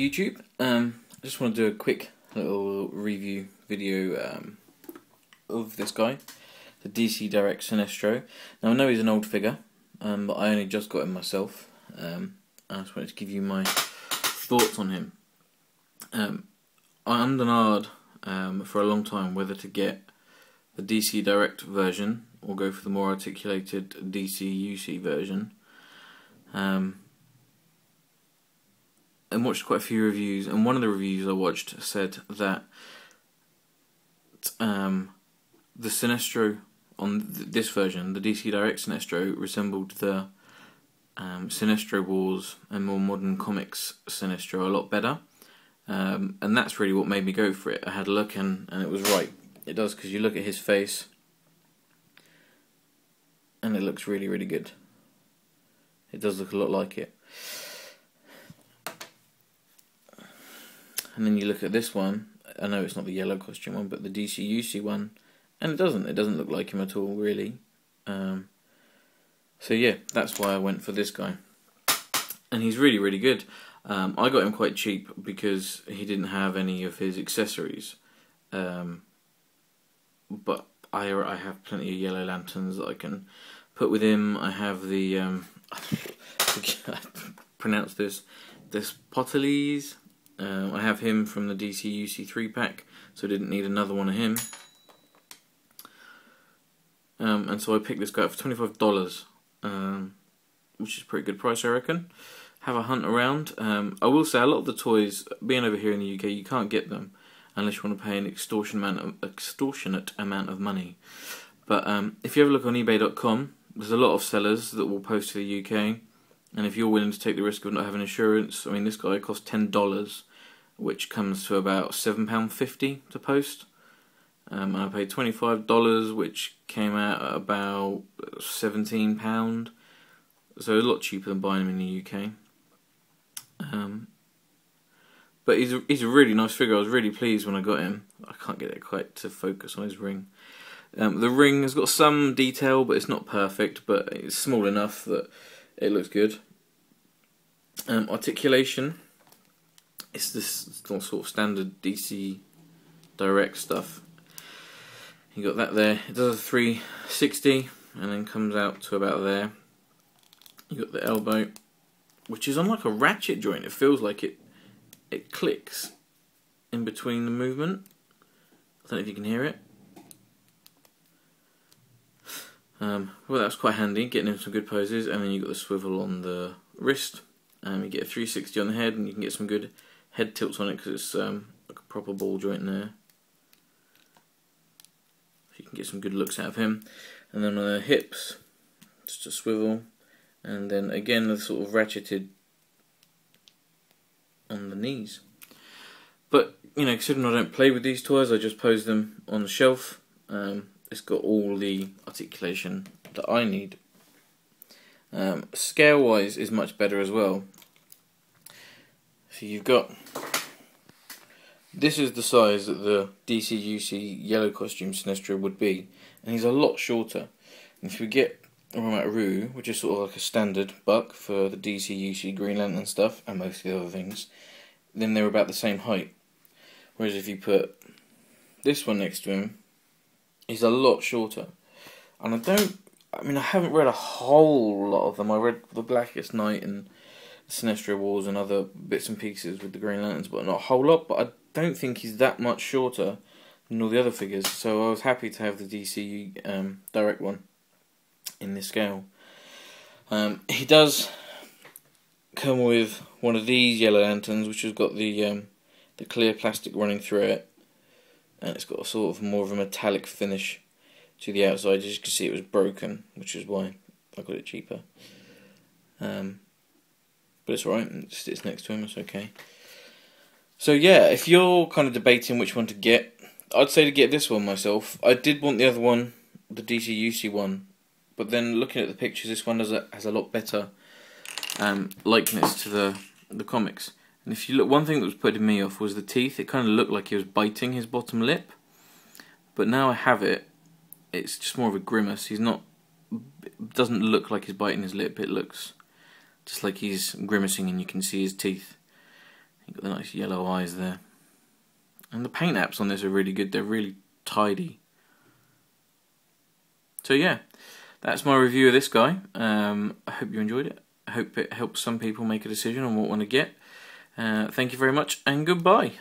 YouTube. I just want to do a quick little review video of this guy, the DC Direct Sinestro. Now I know he's an old figure, but I only just got him myself. I just wanted to give you my thoughts on him. I undernard for a long time whether to get the DC Direct version or go for the more articulated DC UC version. And watched quite a few reviews, and one of the reviews I watched said that the Sinestro on this version, the DC Direct Sinestro, resembled the Sinestro Wars and more modern comics Sinestro a lot better, and that's really what made me go for it. I had a look and it was right. It does, because you look at his face and it looks really, really good. It does look a lot like it. And then you look at this one. I know it's not the yellow costume one, but the DC UC one, and it doesn't look like him at all, really. So yeah, that's why I went for this guy, and he's really, really good. I got him quite cheap because he didn't have any of his accessories, but I have plenty of yellow lanterns that I can put with him. I have the I pronounce this Poteles. I have him from the DC UC 3-pack, so I didn't need another one of him. And so I picked this guy up for $25, which is a pretty good price, I reckon. Have a hunt around. I will say, a lot of the toys, being over here in the UK, you can't get them unless you want to pay an extortionate amount of money. But if you ever look on eBay.com, there's a lot of sellers that will post to the UK. And if you're willing to take the risk of not having insurance, I mean, this guy cost $10, which comes to about £7.50 to post. And I paid $25, which came out at about £17. So a lot cheaper than buying him in the UK. But he's a really nice figure. I was really pleased when I got him. I can't get it quite to focus on his ring. The ring has got some detail, but it's not perfect. But it's small enough that it looks good. Articulation, it's this sort of standard DC Direct stuff. You got that there. It does a 360 and then comes out to about there. You got the elbow, which is on like a ratchet joint. It feels like it clicks in between the movement. I don't know if you can hear it. Well, that's quite handy, getting in some good poses. And then you got the swivel on the wrist. You get a 360 on the head, and you can get some good head tilts on it because it's like a proper ball joint there. So you can get some good looks out of him. And then on the hips, just a swivel, and then again the sort of ratcheted on the knees. But you know, considering I don't play with these toys, I just pose them on the shelf. It's got all the articulation that I need. Scale wise is much better as well. So you've got, this is the size that the DC UC yellow costume Sinestro would be, and he's a lot shorter. And if you get a Rue, which is sort of like a standard buck for the DC UC Green Lantern stuff and most of the other things, then they're about the same height. Whereas if you put this one next to him, he's a lot shorter. And I haven't read a whole lot of them. I read The Blackest Night and the Sinestro Wars and other bits and pieces with the Green Lanterns, but not a whole lot. But I don't think he's that much shorter than all the other figures, so I was happy to have the DC Direct one in this scale. He does come with one of these yellow lanterns, which has got the clear plastic running through it, and it's got a sort of more of a metallic finish to the outside. As you can see, it was broken, which is why I got it cheaper. But it's alright, it sits next to him, it's okay. So yeah, if you're kind of debating which one to get, I'd say to get this one myself. I did want the other one, the DC UC one, but then looking at the pictures, this one has a lot better likeness to the comics. And if you look, one thing that was putting me off was the teeth. It kind of looked like he was biting his bottom lip, but now I have it. It's just more of a grimace. It doesn't look like he's biting his lip. It looks just like he's grimacing, and you can see his teeth. You've got the nice yellow eyes there. And the paint apps on this are really good. They're really tidy. So yeah, that's my review of this guy. I hope you enjoyed it. I hope it helps some people make a decision on what one to get. Thank you very much, and goodbye.